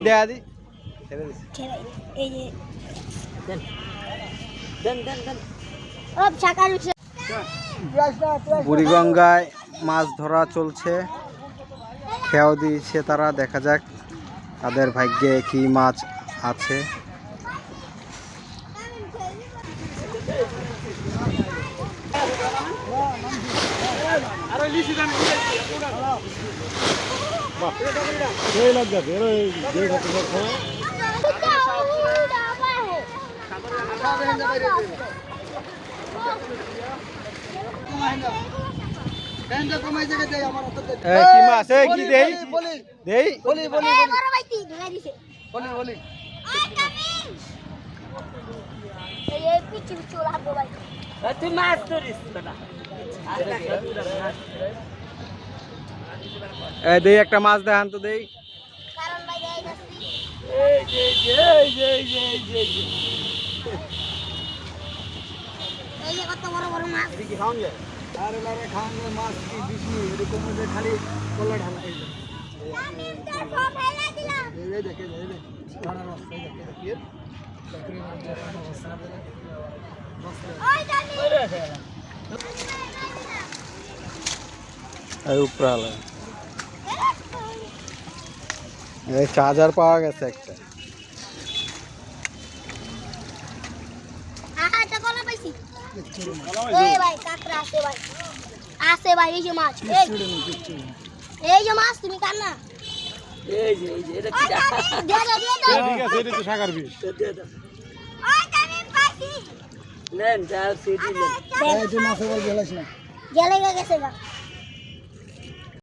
দেয়া দি এই যে দেন ও ছাকার বুড়িগঙ্গায় মাছ ধরা চলছে, খেয়াও দিয়েছে তারা। দেখা যাক তাদের ভাগ্যে কি মাছ আছে। কি মাছ কি দেই দেই তুই মাছ ধরিস দেই একটা মাছ দেখান তো দেই। কত বড় বড় মাছ আরে লারে খাওয়ানো মাছ কি বিষ্ণু এরকম যে খালি কলা ঢালা এই দেখে উপরালা এই চার্জার পাওয়া গেছে একটা। আছে ভাই এই যে মাছ এই যে মাছ তুমি কান না এই যে এটা কি দে ঠিক আছে এটা তো সাগর বিষ দে দাও ওই আমি পাইছি নেন যাও সিটি নেন এই যে মাছ বল গেলাস না গেলে গেছে গা